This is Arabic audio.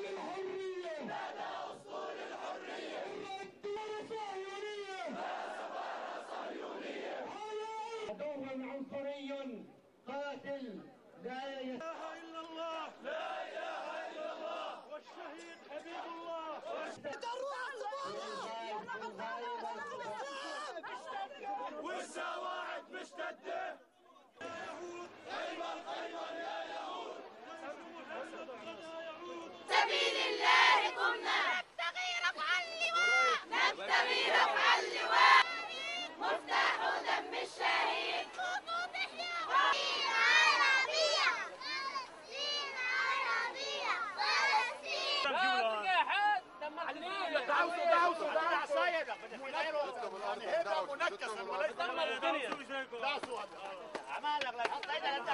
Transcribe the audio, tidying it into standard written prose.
للحرية، نادى أسطول الحرية، الثورة صهيونية، ثورة صهيونية، عدو عنصري قاتل لا إله إلا الله، لا إله إلا الله، والشهيد حبيب الله. والسواعد مشتدة، يا يهود خيبر يا يهود، سبيل الله قمنا نبتغي رفع اللواء، نبتغي رفع اللواء، مفتاح دم الشهيد خطوط احياء فلسطين عربية، فلسطين عربية، فلسطين أعمالك لا تحط ايدك.